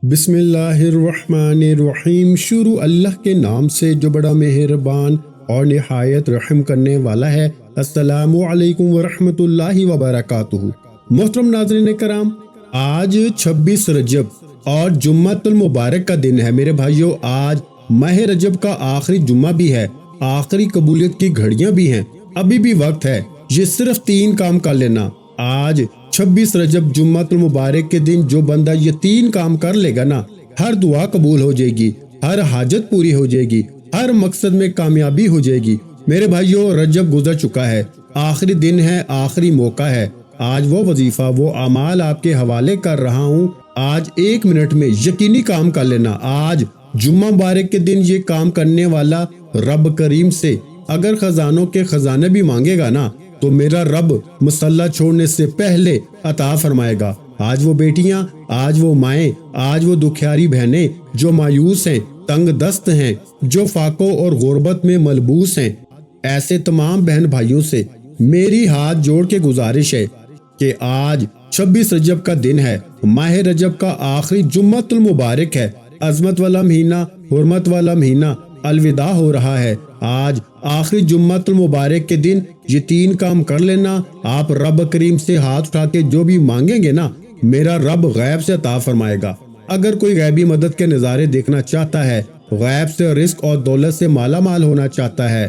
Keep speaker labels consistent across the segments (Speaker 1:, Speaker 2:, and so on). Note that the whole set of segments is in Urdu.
Speaker 1: بسم اللہ الرحمن الرحیم۔ شروع اللہ کے نام سے جو بڑا مہربان اور نہایت رحم کرنے والا ہے۔ السلام علیکم ورحمۃ اللہ وبرکاتہ۔ محترم ناظرین کرام، آج 26 رجب اور جمعۃ المبارک کا دن ہے۔ میرے بھائیو، آج ماہ رجب کا آخری جمعہ بھی ہے، آخری قبولیت کی گھڑیاں بھی ہیں، ابھی بھی وقت ہے۔ یہ صرف 3 کام کر لینا۔ آج 26 رجب جمعۃ المبارک کے دن جو بندہ یہ 3 کام کر لے گا نا، ہر دعا قبول ہو جائے گی، ہر حاجت پوری ہو جائے گی، ہر مقصد میں کامیابی ہو جائے گی۔ میرے بھائیو، رجب گزر چکا ہے، آخری دن ہے، آخری موقع ہے۔ آج وہ وظیفہ، وہ اعمال آپ کے حوالے کر رہا ہوں۔ آج 1 منٹ میں یقینی کام کر لینا۔ آج جمعہ مبارک کے دن یہ کام کرنے والا رب کریم سے اگر خزانوں کے خزانے بھی مانگے گا نا، تو میرا رب مصلی چھوڑنے سے پہلے عطا فرمائے گا۔ آج وہ بیٹیاں، آج وہ مائیں، آج وہ دکھیاری بہنیں جو مایوس ہیں، تنگ دست ہیں، جو فاقوں اور غربت میں ملبوس ہیں، ایسے تمام بہن بھائیوں سے میری ہاتھ جوڑ کے گزارش ہے کہ آج 26 رجب کا دن ہے، ماہ رجب کا آخری جمعۃ المبارک ہے، عظمت والا مہینہ، حرمت والا مہینہ الوداع ہو رہا ہے۔ آج آخری جمعۃ المبارک کے دن یہ 3 کام کر لینا۔ آپ رب کریم سے ہاتھ اٹھا کے جو بھی مانگیں گے نا، میرا رب غیب سے عطا فرمائے گا۔ اگر کوئی غیبی مدد کے نظارے دیکھنا چاہتا ہے، غیب سے رزق اور دولت سے مالا مال ہونا چاہتا ہے،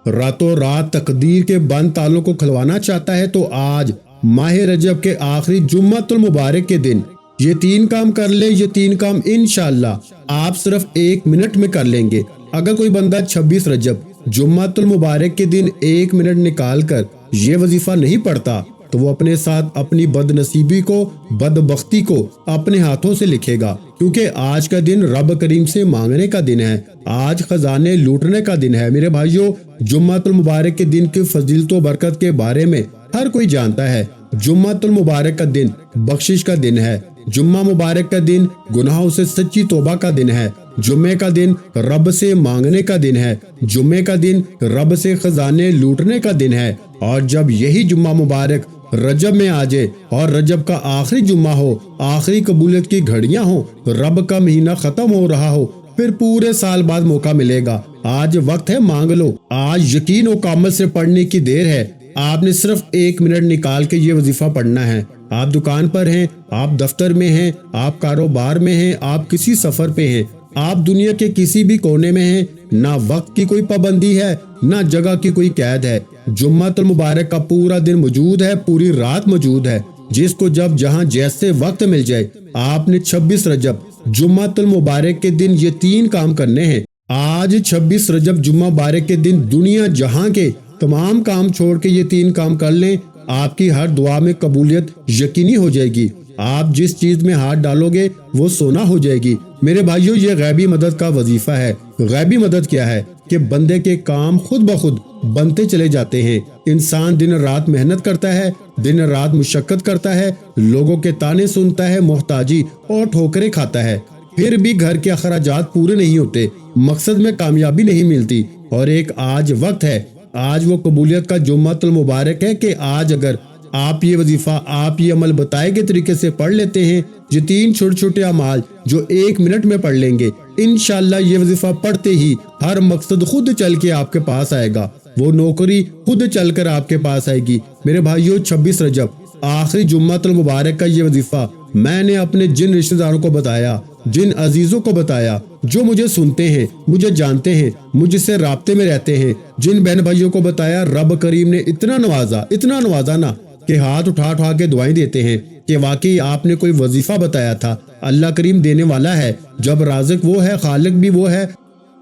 Speaker 1: راتوں رات تقدیر کے بند تالوں کو کھلوانا چاہتا ہے، تو آج ماہ رجب کے آخری جمعۃ المبارک کے دن یہ 3 کام کر لے۔ یہ 3 کام انشاءاللہ آپ صرف 1 منٹ میں کر لیں گے۔ اگر کوئی بندہ 26 رجب جمعۃ المبارک کے دن 1 منٹ نکال کر یہ وظیفہ نہیں پڑھتا، تو وہ اپنے ساتھ اپنی بد نصیبی کو، بدبختی کو اپنے ہاتھوں سے لکھے گا، کیونکہ آج کا دن رب کریم سے مانگنے کا دن ہے، آج خزانے لوٹنے کا دن ہے۔ میرے بھائیو، جمعۃ المبارک کے دن کی فضیلت و برکت کے بارے میں ہر کوئی جانتا ہے۔ جمعۃ المبارک کا دن بخشش کا دن ہے، جمعہ مبارک کا دن گناہوں سے سچی توبہ کا دن ہے، جمعے کا دن رب سے مانگنے کا دن ہے، جمعے کا دن رب سے خزانے لوٹنے کا دن ہے۔ اور جب یہی جمعہ مبارک رجب میں آ جائے اور رجب کا آخری جمعہ ہو، آخری قبولیت کی گھڑیاں ہوں، رب کا مہینہ ختم ہو رہا ہو، پھر پورے سال بعد موقع ملے گا۔ آج وقت ہے، مانگ لو۔ آج یقین و کامل سے پڑھنے کی دیر ہے۔ آپ نے صرف 1 منٹ نکال کے یہ وظیفہ پڑھنا ہے۔ آپ دکان پر ہیں، آپ دفتر میں ہیں، آپ کاروبار میں ہیں، آپ کسی سفر پہ ہیں، آپ دنیا کے کسی بھی کونے میں ہیں، نہ وقت کی کوئی پابندی ہے، نہ جگہ کی کوئی قید ہے۔ جمعۃ المبارک کا پورا دن موجود ہے، پوری رات موجود ہے، جس کو جب جہاں جیسے وقت مل جائے۔ آپ نے 26 رجب جمعۃ المبارک کے دن یہ 3 کام کرنے ہیں۔ آج 26 رجب جمعہ مبارک کے دن دنیا جہاں کے تمام کام چھوڑ کے یہ 3 کام کر لیں، آپ کی ہر دعا میں قبولیت یقینی ہو جائے گی۔ آپ جس چیز میں ہاتھ ڈالو گے وہ سونا ہو جائے گی۔ میرے بھائیو، یہ غیبی مدد کا وظیفہ ہے۔ غیبی مدد کیا ہے؟ کہ بندے کے کام خود بخود بنتے چلے جاتے ہیں۔ انسان دن رات محنت کرتا ہے، دن رات مشقت کرتا ہے، لوگوں کے تانے سنتا ہے، محتاجی اور ٹھوکریں کھاتا ہے، پھر بھی گھر کے اخراجات پورے نہیں ہوتے، مقصد میں کامیابی نہیں ملتی۔ اور ایک آج وقت ہے، آج وہ قبولیت کا جمعۃ المبارک ہے کہ آج اگر آپ یہ وظیفہ، آپ یہ عمل بتائے گئے طریقے سے پڑھ لیتے ہیں، یہ 3 چھوٹے چھوٹے اعمال جو 1 منٹ میں پڑھ لیں گے، انشاءاللہ یہ وظیفہ پڑھتے ہی ہر مقصد خود چل کے آپ کے پاس آئے گا، وہ نوکری خود چل کر آپ کے پاس آئے گی۔ میرے بھائیو، 26 رجب آخری جمعۃ المبارک کا یہ وظیفہ میں نے اپنے جن رشتہ داروں کو بتایا، جن عزیزوں کو بتایا جو مجھے سنتے ہیں، مجھے جانتے ہیں، مجھ سے رابطے میں رہتے ہیں، جن بہن بھائیوں کو بتایا، رب کریم نے اتنا نوازا نا کہ ہاتھ اٹھا کے دعائیں دیتے ہیں کہ واقعی آپ نے کوئی وظیفہ بتایا تھا۔ اللہ کریم دینے والا ہے، جب رازق وہ ہے، خالق بھی وہ ہے،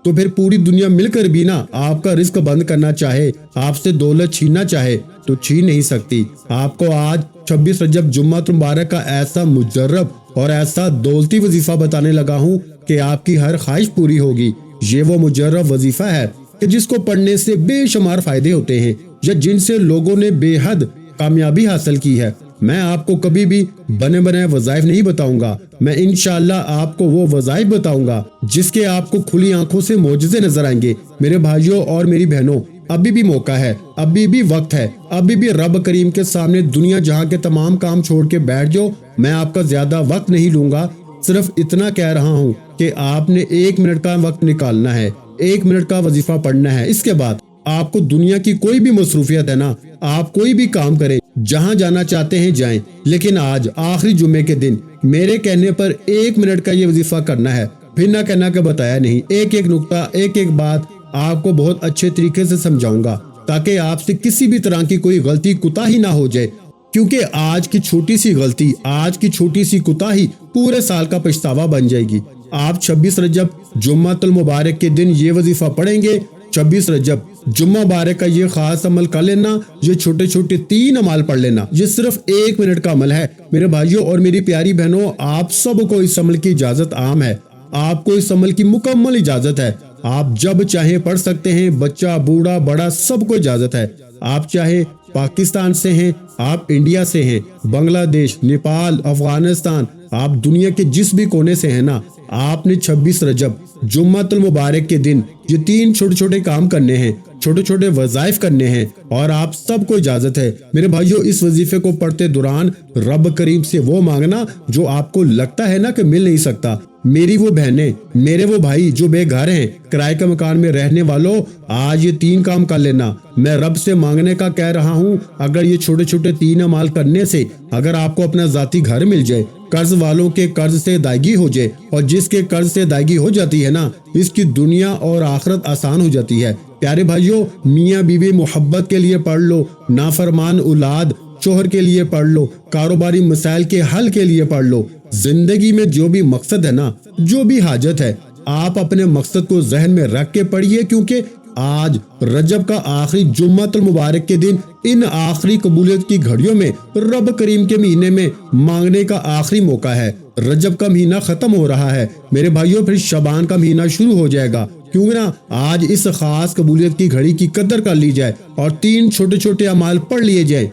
Speaker 1: تو پھر پوری دنیا مل کر بھی نا آپ کا رزق بند کرنا چاہے، آپ سے دولت چھیننا چاہے تو چھین نہیں سکتی۔ آپ کو آج 26 رجب جمعۃ مبارک کا ایسا مجرب اور ایسا دولتی وظیفہ بتانے لگا ہوں کہ آپ کی ہر خواہش پوری ہوگی۔ یہ وہ مجرب وظیفہ ہے کہ جس کو پڑھنے سے بے شمار فائدے ہوتے ہیں، یا جن سے لوگوں نے بے حد کامیابی حاصل کی ہے۔ میں آپ کو کبھی بھی بنے بنائے وظائف نہیں بتاؤں گا، میں انشاءاللہ آپ کو وہ وظائف بتاؤں گا جس کے آپ کو کھلی آنکھوں سے معجزے نظر آئیں گے۔ میرے بھائیوں اور میری بہنوں، ابھی بھی موقع ہے، ابھی بھی وقت ہے، ابھی بھی رب کریم کے سامنے دنیا جہاں کے تمام کام چھوڑ کے بیٹھ جاؤ۔ میں آپ کا زیادہ وقت نہیں لوں گا، صرف اتنا کہہ رہا ہوں کہ آپ نے 1 منٹ کا وقت نکالنا ہے، 1 منٹ کا وظیفہ پڑھنا ہے۔ اس کے بعد آپ کو دنیا کی کوئی بھی مصروفیت ہے نا، آپ کوئی بھی کام کریں، جہاں جانا چاہتے ہیں جائیں، لیکن آج آخری جمعے کے دن میرے کہنے پر 1 منٹ کا یہ وظیفہ کرنا ہے۔ پھر نہ کہنا کہ بتایا نہیں، ایک ایک نقطہ، ایک ایک بات آپ کو بہت اچھے طریقے سے سمجھاؤں گا تاکہ آپ سے کسی بھی طرح کی کوئی غلطی کوتاہی نہ ہو جائے، کیونکہ آج کی چھوٹی سی غلطی، آج کی چھوٹی سی کوتاہی پورے سال کا پچھتاوا بن جائے گی۔ آپ 26 رجب جمعۃ المبارک کے دن یہ وظیفہ پڑھیں گے۔ 26 رجب جمعہ مبارک کا یہ خاص عمل کر لینا، یہ چھوٹے چھوٹے 3 اعمال پڑھ لینا، یہ صرف 1 منٹ کا عمل ہے۔ میرے بھائیوں اور میری پیاری بہنوں، آپ سب کو اس عمل کی اجازت عام ہے، آپ کو اس عمل کی مکمل اجازت ہے۔ آپ جب چاہیں پڑھ سکتے ہیں، بچہ بوڑھا بڑا سب کو اجازت ہے۔ آپ چاہے پاکستان سے ہیں، آپ انڈیا سے ہیں، بنگلہ دیش، نیپال، افغانستان، آپ دنیا کے جس بھی کونے سے ہیں نا، آپ نے 26 رجب جمعۃ المبارک کے دن یہ 3 چھوٹے چھوٹے کام کرنے ہیں، چھوٹے چھوٹے وظائف کرنے ہیں، اور آپ سب کو اجازت ہے۔ میرے بھائیوں، اس وظیفے کو پڑھتے دوران رب کریم سے وہ مانگنا جو آپ کو لگتا ہے نا کہ مل نہیں سکتا۔ میری وہ بہنیں، میرے وہ بھائی جو بے گھر ہیں، کرائے کے مکان میں رہنے والوں، آج یہ 3 کام کر لینا۔ میں رب سے مانگنے کا کہہ رہا ہوں، اگر یہ چھوٹے چھوٹے 3 اعمال کرنے سے اگر آپ کو اپنا ذاتی گھر مل جائے، قرض والوں کے قرض سے ادائیگی ہو جائے، اور جس کے قرض سے ادائیگی ہو جاتی ہے نا، اس کی دنیا اور آخرت آسان ہو جاتی ہے۔ پیارے بھائیوں، میاں بیوی محبت کے لیے پڑھ لو، نافرمان اولاد شوہر کے لیے پڑھ لو، کاروباری مسائل کے حل کے لیے پڑھ لو، زندگی میں جو بھی مقصد ہے نا، جو بھی حاجت ہے، آپ اپنے مقصد کو ذہن میں رکھ کے پڑھیے، کیونکہ آج رجب کا آخری جمعۃ المبارک کے دن ان آخری قبولیت کی گھڑیوں میں رب کریم کے مہینے میں مانگنے کا آخری موقع ہے۔ رجب کا مہینہ ختم ہو رہا ہے میرے بھائیوں، پھر شعبان کا مہینہ شروع ہو جائے گا، کیوں نہ آج اس خاص قبولیت کی گھڑی کی قدر کر لی جائے اور 3 چھوٹے چھوٹے اعمال پڑھ لیے جائیں۔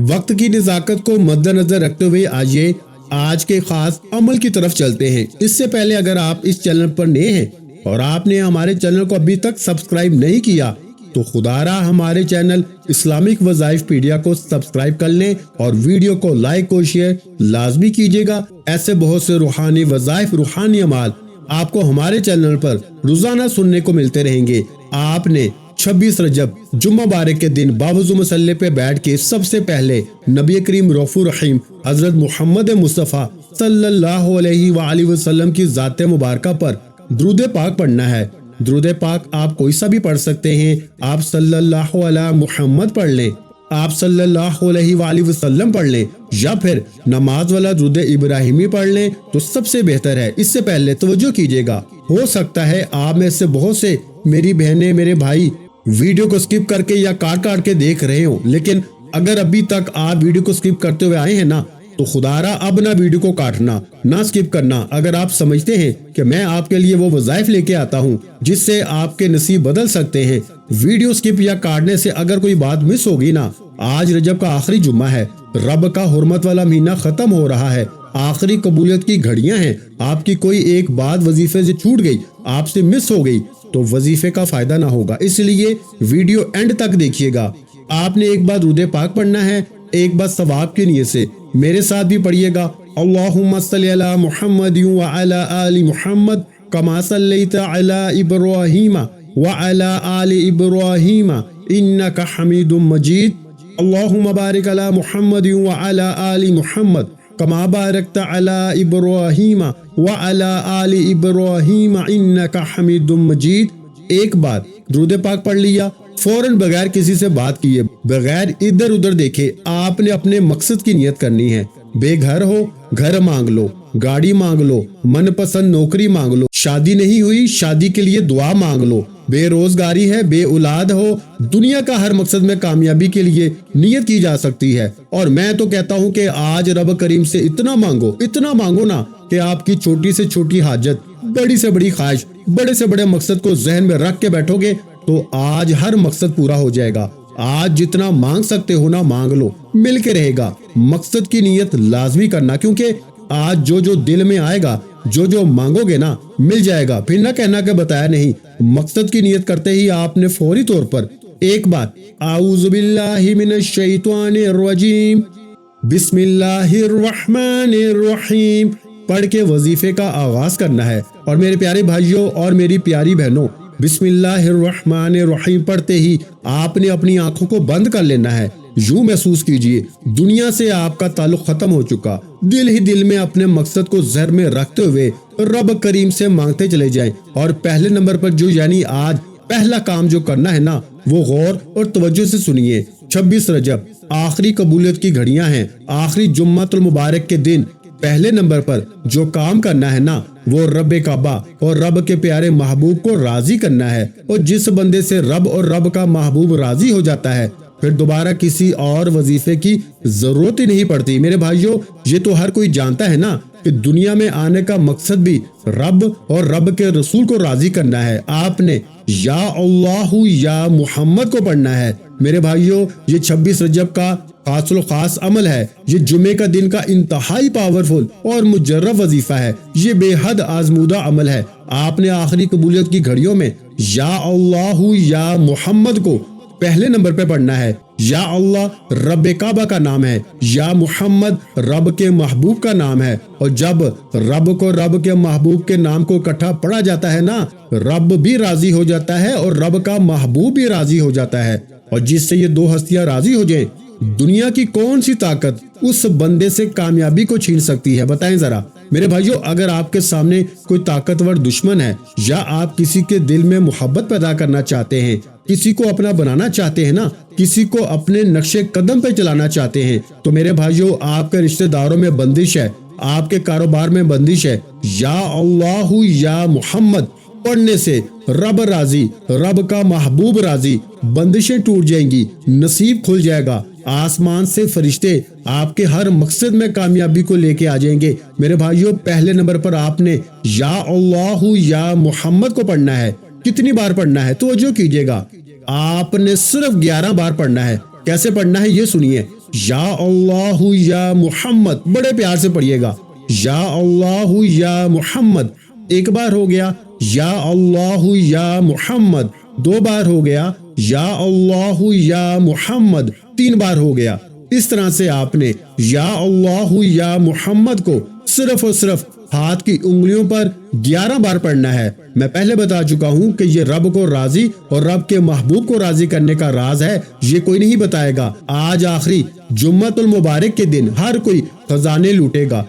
Speaker 1: وقت کی نزاکت کو مد نظر رکھتے ہوئے آئیے آج کے خاص عمل کی طرف چلتے ہیں۔ اس سے پہلے اگر آپ اس چینل پر نئے ہیں اور آپ نے ہمارے چینل کو ابھی تک سبسکرائب نہیں کیا تو خدا را ہمارے چینل اسلامک وظائف پیڈیا کو سبسکرائب کر لیں اور ویڈیو کو لائک اور شیئر لازمی کیجیے گا۔ ایسے بہت سے روحانی وظائف، روحانی اعمال آپ کو ہمارے چینل پر روزانہ سننے کو ملتے رہیں گے۔ آپ نے 26 رجب جمعہ مبارک کے دن باوضو مصلی پہ بیٹھ کے سب سے پہلے نبی کریم رؤوف الرحیم حضرت محمد مصطفیٰ صلی اللہ علیہ وآلہ وسلم کی ذات مبارکہ پر درود پاک پڑھنا ہے۔ درود پاک آپ کوئی سا بھی پڑھ سکتے ہیں، آپ صلی اللہ علیہ محمد پڑھ لیں، آپ صلی اللہ علیہ وآلہ وسلم پڑھ لیں، یا پھر نماز والا درود ابراہیمی پڑھ لیں تو سب سے بہتر ہے۔ اس سے پہلے توجہ کیجیے گا، ہو سکتا ہے آپ میں سے بہت سے میری بہنیں، میرے بھائی ویڈیو کو سکپ کر کے یا کاٹ کے دیکھ رہے ہوں، لیکن اگر ابھی تک آپ ویڈیو کو سکپ کرتے ہوئے آئے ہیں نا تو خدا را اب نہ ویڈیو کو کاٹنا، نہ سکپ کرنا۔ اگر آپ سمجھتے ہیں کہ میں آپ کے لیے وہ وظائف لے کے آتا ہوں جس سے آپ کے نصیب بدل سکتے ہیں، ویڈیو سکپ یا کاٹنے سے اگر کوئی بات مس ہوگی نا، آج رجب کا آخری جمعہ ہے، رب کا حرمت والا مہینہ ختم ہو رہا ہے، آخری قبولیت کی گھڑیاں ہیں، آپ کی کوئی ایک بات وظیفے سے چھوٹ گئی، آپ سے مس ہو گئی تو وظیفے کا فائدہ نہ ہوگا، اس لیے ویڈیو اینڈ تک دیکھیے گا۔ آپ نے ایک بار درود پاک پڑھنا ہے، ایک بار ثواب کی نیت سے میرے ساتھ بھی پڑھیے گا۔ اللہم صلی علی محمد وعلی آل محمد کما صلیت علی ابراہیم وعلی آل ابراہیم انک حمید مجید۔ اللہم بارک علی محمد وعلی آل محمد کما بارکت علی ابراہیم وعلی آل ابراہیم انک حمید مجید۔ ایک بار درود پاک پڑھ لیا، فوراً بغیر کسی سے بات کیے، بغیر ادھر ادھر دیکھے آپ نے اپنے مقصد کی نیت کرنی ہے۔ بے گھر ہو، گھر مانگ لو، گاڑی مانگ لو، من پسند نوکری مانگ لو، شادی نہیں ہوئی شادی کے لیے دعا مانگ لو، بے روزگاری ہے، بے اولاد ہو، دنیا کا ہر مقصد میں کامیابی کے لیے نیت کی جا سکتی ہے۔ اور میں تو کہتا ہوں کہ آج رب کریم سے اتنا مانگو نا کہ آپ کی چھوٹی سے چھوٹی حاجت، بڑی سے بڑی خواہش، بڑے سے بڑے مقصد کو ذہن میں رکھ کے بیٹھو گے تو آج ہر مقصد پورا ہو جائے گا۔ آج جتنا مانگ سکتے ہو نا مانگ لو، مل کے رہے گا۔ مقصد کی نیت لازمی کرنا، کیونکہ آج جو دل میں آئے گا، جو مانگو گے نا مل جائے گا، پھر نہ کہنا کہ بتایا نہیں۔ مقصد کی نیت کرتے ہی آپ نے فوری طور پر ایک بار اعوذ باللہ من الشیطان الرجیم بسم اللہ الرحمن الرحیم پڑھ کے وظیفے کا آغاز کرنا ہے۔ اور میرے پیارے بھائیوں اور میری پیاری بہنوں، بسم اللہ الرحمن الرحیم پڑھتے ہی آپ نے اپنی آنکھوں کو بند کر لینا ہے۔ یوں محسوس کیجئے دنیا سے آپ کا تعلق ختم ہو چکا۔ دل ہی دل میں اپنے مقصد کو ذہن میں رکھتے ہوئے رب کریم سے مانگتے چلے جائیں۔ اور پہلے نمبر پر جو یعنی آج پہلا کام جو کرنا ہے نا، وہ غور اور توجہ سے سنیے۔ 26 رجب آخری قبولیت کی گھڑیاں ہیں، آخری جمعۃ المبارک کے دن پہلے نمبر پر جو کام کرنا ہے نا، وہ رب کعبہ اور رب کے پیارے محبوب کو راضی کرنا ہے۔ اور جس بندے سے رب اور رب کا محبوب راضی ہو جاتا ہے، پھر دوبارہ کسی اور وظیفے کی ضرورت ہی نہیں پڑتی۔ میرے بھائیوں، یہ تو ہر کوئی جانتا ہے نا کہ دنیا میں آنے کا مقصد بھی رب اور رب کے رسول کو راضی کرنا ہے۔ آپ نے یا اللہ یا محمد کو پڑھنا ہے۔ میرے بھائیوں، یہ 26 رجب کا خاص الخاص عمل ہے۔ یہ جمعے کا دن کا انتہائی پاورفل اور مجرب وظیفہ ہے۔ یہ بے حد آزمودہ عمل ہے۔ آپ نے آخری قبولیت کی گھڑیوں میں یا اللہ یا محمد کو پہلے نمبر پہ پڑھنا ہے۔ یا اللہ رب کعبہ کا نام ہے، یا محمد رب کے محبوب کا نام ہے۔ اور جب رب کو رب کے محبوب کے نام کو اکٹھا پڑھا جاتا ہے نا، رب بھی راضی ہو جاتا ہے اور رب کا محبوب بھی راضی ہو جاتا ہے۔ اور جس سے یہ دو ہستیاں راضی ہو جائیں، دنیا کی کون سی طاقت اس بندے سے کامیابی کو چھین سکتی ہے؟ بتائیں ذرا میرے بھائیوں۔ اگر آپ کے سامنے کوئی طاقتور دشمن ہے، یا آپ کسی کے دل میں محبت پیدا کرنا چاہتے ہیں، کسی کو اپنا بنانا چاہتے ہیں نا، کسی کو اپنے نقش قدم پہ چلانا چاہتے ہیں، تو میرے بھائیوں، آپ کے رشتہ داروں میں بندش ہے، آپ کے کاروبار میں بندش ہے۔ یا اللہ یا محمد پڑھنے سے رب راضی، رب کا محبوب راضی، بندشیں ٹوٹ جائیں گی، نصیب کھل جائے گا، آسمان سے فرشتے آپ کے ہر مقصد میں کامیابی کو لے کے آ جائیں گے۔ میرے بھائیوں، پہلے نمبر پر آپ نے یا اللہ یا محمد کو پڑھنا ہے۔ کتنی بار پڑھنا ہے؟ توجہ کیجئے گا، آپ نے صرف 11 بار پڑھنا ہے۔ کیسے پڑھنا ہے یہ سنیے۔ یا اللہ یا محمد، بڑے پیار سے پڑھیے گا۔ یا اللہ یا محمد، ایک بار ہو گیا۔ یا اللہ یا محمد، 2 بار ہو گیا۔ یا اللہ یا محمد، 3 بار ہو گیا۔ اس طرح سے آپ نے یا اللہ یا محمد کو صرف اور صرف ہاتھ کی انگلیوں پر 11 بار پڑھنا ہے۔ میں پہلے بتا چکا ہوں کہ یہ رب کو راضی اور رب کے محبوب کو راضی کرنے کا راز ہے، یہ کوئی نہیں بتائے گا۔ آج آخری جمعۃ المبارک کے دن ہر کوئی خزانے لوٹے گا،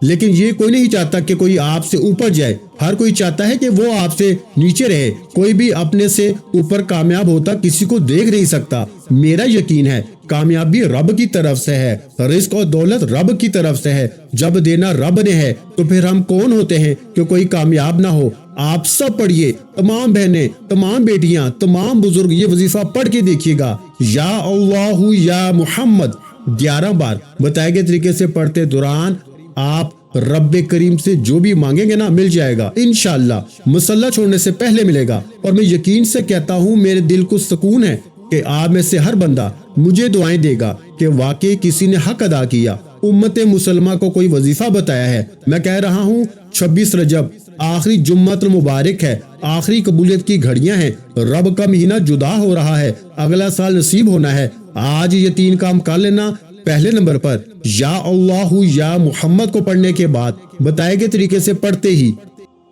Speaker 1: لیکن یہ کوئی نہیں چاہتا کہ کوئی آپ سے اوپر جائے، ہر کوئی چاہتا ہے کہ وہ آپ سے نیچے رہے۔ کوئی بھی اپنے سے اوپر کامیاب ہوتا کسی کو دیکھ نہیں سکتا۔ میرا یقین ہے کامیابی رب کی طرف سے ہے، رزق اور دولت رب کی طرف سے ہے۔ جب دینا رب نے ہے تو پھر ہم کون ہوتے ہیں کہ کوئی کامیاب نہ ہو؟ آپ سب پڑھیے، تمام بہنیں، تمام بیٹیاں، تمام بزرگ، یہ وظیفہ پڑھ کے دیکھیے گا۔ یا اللہ یا محمد 11 بار بتائے گئے طریقے سے پڑھتے دوران آپ رب کریم سے جو بھی مانگیں گے نا، مل جائے گا انشاءاللہ۔ مصلی چھوڑنے سے پہلے ملے گا۔ اور میں یقین سے کہتا ہوں، میرے دل کو سکون ہے کہ آپ میں سے ہر بندہ مجھے دعائیں دے گا کہ واقعی کسی نے حق ادا کیا، امت مسلمہ کو کوئی وظیفہ بتایا ہے۔ میں کہہ رہا ہوں 26 رجب آخری جمعۃ المبارک ہے، آخری قبولیت کی گھڑیاں ہیں، رب کا مہینہ جدا ہو رہا ہے، اگلا سال نصیب ہونا ہے۔ آج یہ 3 کام کر لینا۔ پہلے نمبر پر یا اللہ یا محمد کو پڑھنے کے بعد بتائے گئے طریقے سے پڑھتے ہی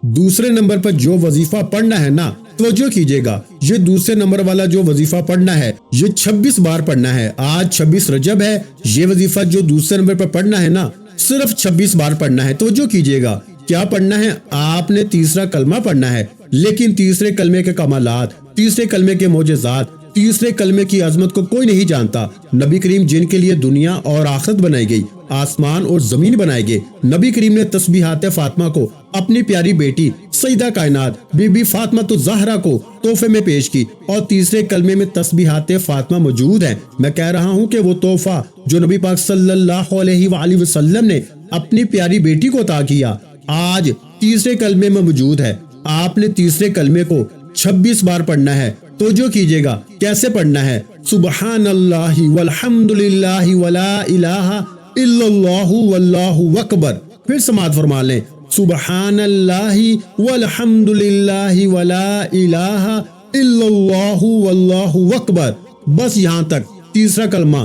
Speaker 1: دوسرے نمبر پر جو وظیفہ پڑھنا ہے نا، توجہ کیجئے گا، یہ دوسرے نمبر والا جو وظیفہ پڑھنا ہے یہ 26 بار پڑھنا ہے۔ آج 26 رجب ہے، یہ وظیفہ جو دوسرے نمبر پر پڑھنا ہے نا، صرف 26 بار پڑھنا ہے۔ توجہ کیجئے گا، کیا پڑھنا ہے؟ آپ نے تیسرا کلمہ پڑھنا ہے، لیکن تیسرے کلمے کے کمالات، تیسرے کلمے کے معجزات، تیسرے کلمے کی عظمت کو کوئی نہیں جانتا۔ نبی کریم جن کے لیے دنیا اور آخرت بنائی گئی، آسمان اور زمین بنائے گئے، نبی کریم نے تسبیحات فاطمہ کو اپنی پیاری بیٹی سیدہ کائنات بی بی فاطمہ الزہرا کو تحفے میں پیش کی، اور تیسرے کلمے میں تسبیحات فاطمہ موجود ہیں۔ میں کہہ رہا ہوں کہ وہ تحفہ جو نبی پاک صلی اللہ علیہ وآلہ وسلم نے اپنی پیاری بیٹی کو عطا کیا، آج تیسرے کلمے میں موجود ہے۔ آپ نے تیسرے کلمے کو 26 بار پڑھنا ہے۔ توجہ کیجئے گا، کیسے پڑھنا ہے؟ سبحان اللہ والحمد للہ ولا الہ الا اللہ واللہ اکبر۔ پھر سماعت فرما لیں، سبحان اللہ والحمد للہ ولا الہ الا اللہ واللہ اکبر۔ بس یہاں تک تیسرا کلمہ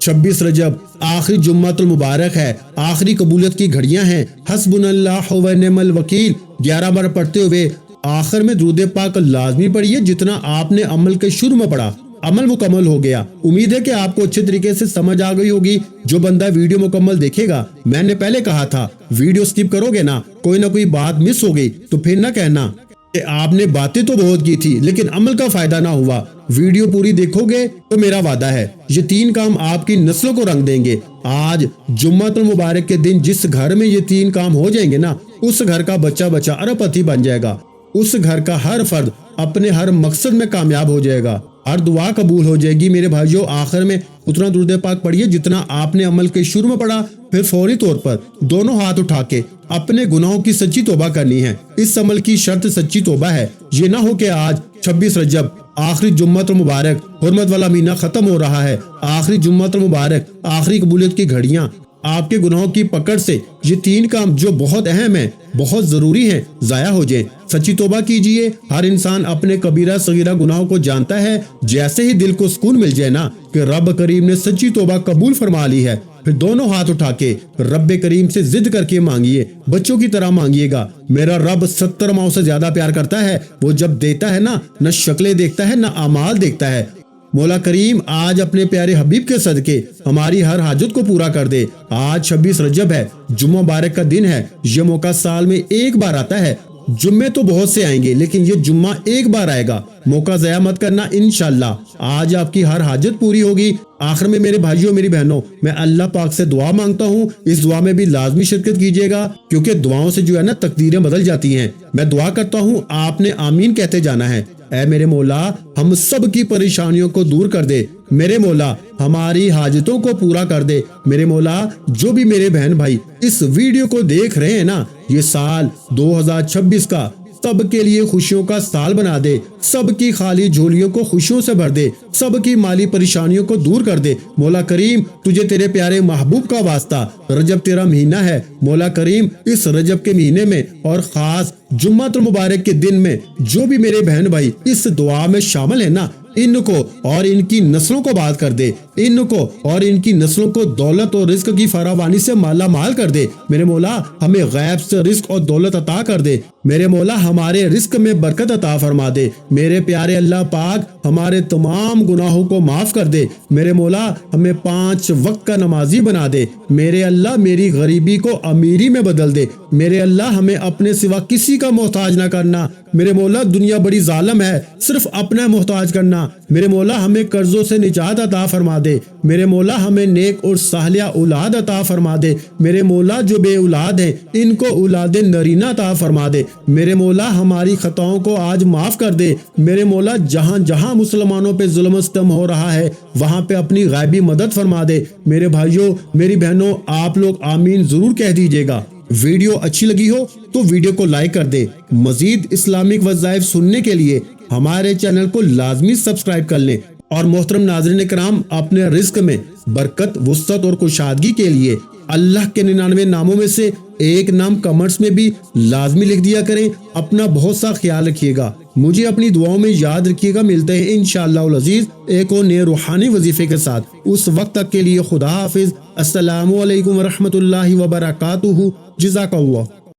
Speaker 1: 26 رجب آخری جمعۃ المبارک ہے، آخری قبولیت کی گھڑیاں ہیں۔ حسبنا اللہ و نعم الوکیل 11 بار پڑھتے ہوئے آخر میں درود پاک لازمی پڑھیے جتنا آپ نے عمل کے شروع میں پڑھا۔ عمل مکمل ہو گیا۔ امید ہے کہ آپ کو اچھے طریقے سے سمجھ آ گئی ہوگی۔ جو بندہ ویڈیو مکمل دیکھے گا، میں نے پہلے کہا تھا ویڈیو سکپ کرو گے نا، کوئی نہ کوئی بات مس ہو گئی تو پھر نہ کہنا کہ آپ نے باتیں تو بہت کی تھی لیکن عمل کا فائدہ نہ ہوا۔ ویڈیو پوری دیکھو گے تو میرا وعدہ ہے یہ 3 کام آپ کی نسلوں کو رنگ دیں گے۔ آج جمعۃ المبارک کے دن جس گھر میں یہ 3 کام ہو جائیں گے نا، اس گھر کا بچہ بچہ ارب پتی بن جائے گا۔ اس گھر کا ہر فرد اپنے ہر مقصد میں کامیاب ہو جائے گا، ہر دعا قبول ہو جائے گی۔ میرے بھائیوں، آخر میں اتنا درود پاک پڑھیے جتنا آپ نے عمل کے شروع میں پڑھا، پھر فوری طور پر دونوں ہاتھ اٹھا کے اپنے گناہوں کی سچی توبہ کرنی ہے۔ اس عمل کی شرط سچی توبہ ہے۔ یہ نہ ہو کہ آج 26 رجب آخری جمعۃ المبارک حرمت والا مہینہ ختم ہو رہا ہے، آخری جمعۃ المبارک آخری قبولیت کی گھڑیاں، آپ کے گناہوں کی پکڑ سے یہ 3 کام جو بہت اہم ہیں، بہت ضروری ہیں، ضائع ہو جائیں۔ سچی توبہ کیجئے۔ ہر انسان اپنے کبیرہ صغیرہ گناہوں کو جانتا ہے۔ جیسے ہی دل کو سکون مل جائے نا کہ رب کریم نے سچی توبہ قبول فرما لی ہے، پھر دونوں ہاتھ اٹھا کے رب کریم سے ضد کر کے مانگیے، بچوں کی طرح مانگیے گا۔ میرا رب 70 ماؤں سے زیادہ پیار کرتا ہے۔ وہ جب دیتا ہے نا، نہ شکلیں دیکھتا ہے نہ اعمال دیکھتا ہے۔ مولا کریم آج اپنے پیارے حبیب کے صدقے ہماری ہر حاجت کو پورا کر دے۔ آج 26 رجب ہے، جمعہ مبارک کا دن ہے۔ یہ موقع سال میں ایک بار آتا ہے۔ جمعے تو بہت سے آئیں گے لیکن یہ جمعہ ایک بار آئے گا۔ موقع ضائع مت کرنا، انشاءاللہ آج آپ کی ہر حاجت پوری ہوگی۔ آخر میں میرے بھائیوں میری بہنوں، میں اللہ پاک سے دعا مانگتا ہوں، اس دعا میں بھی لازمی شرکت کیجیے گا کیونکہ دعاؤں سے جو ہے نا تقدیریں بدل جاتی ہیں۔ میں دعا کرتا ہوں، آپ نے آمین کہتے جانا ہے۔ اے میرے مولا، ہم سب کی پریشانیوں کو دور کر دے۔ میرے مولا، ہماری حاجتوں کو پورا کر دے۔ میرے مولا، جو بھی میرے بہن بھائی اس ویڈیو کو دیکھ رہے ہیں نا، یہ سال 2026 کا سب کے لیے خوشیوں کا سال بنا دے، سب کی خالی جھولیوں کو خوشیوں سے بھر دے، سب کی مالی پریشانیوں کو دور کر دے۔ مولا کریم، تجھے تیرے پیارے محبوب کا واسطہ، رجب تیرا مہینہ ہے۔ مولا کریم، اس رجب کے مہینے میں اور خاص جمعۃ المبارک کے دن میں جو بھی میرے بہن بھائی اس دعا میں شامل ہیں نا، ان کو اور ان کی نسلوں کو بات کر دے، ان کو اور ان کی نسلوں کو دولت اور رزق کی فراوانی سے مالا مال کر دے۔ میرے مولا، ہمیں غیب سے رزق اور دولت عطا کر دے۔ میرے مولا، ہمارے رزق میں برکت عطا فرما دے۔ میرے پیارے اللہ پاک، ہمارے تمام گناہوں کو معاف کر دے۔ میرے مولا، ہمیں 5 وقت کا نمازی بنا دے۔ میرے اللہ، میری غریبی کو امیری میں بدل دے۔ میرے اللہ، ہمیں اپنے سوا کسی کا محتاج نہ کرنا۔ میرے مولا، دنیا بڑی ظالم ہے، صرف اپنا محتاج کرنا۔ میرے مولا، ہمیں قرضوں سے نجات عطا فرما دے۔ میرے مولا، ہمیں نیک اور صالحہ اولاد عطا فرما دے۔ میرے مولا، جو بے اولاد ہیں ان کو اولاد نرینہ عطا فرما دے۔ میرے مولا، ہماری خطاؤں کو آج معاف کر دے۔ میرے مولا، جہاں جہاں مسلمانوں پہ ظلم و ستم ہو رہا ہے وہاں پہ اپنی غیبی مدد فرما دے۔ میرے بھائیوں میری بہنوں، آپ لوگ آمین ضرور کہہ دیجیے گا۔ ویڈیو اچھی لگی ہو تو ویڈیو کو لائک کر دے۔ مزید اسلامک وظائف سننے کے لیے ہمارے چینل کو لازمی سبسکرائب کر لیں۔ اور محترم ناظرین کرام، اپنے رزق میں برکت، وسعت اور کشادگی کے لیے اللہ کے 99 ناموں میں سے ایک نام کمنٹس میں بھی لازمی لکھ دیا کریں۔ اپنا بہت سا خیال رکھیے گا، مجھے اپنی دعاؤں میں یاد رکھیے گا۔ ملتے ہیں انشاءاللہ العزیز ایک اور نئے روحانی وظیفے کے ساتھ۔ اس وقت تک کے لیے خدا حافظ۔ السلام علیکم ورحمۃ اللہ وبرکاتہ۔ جزاک اللہ۔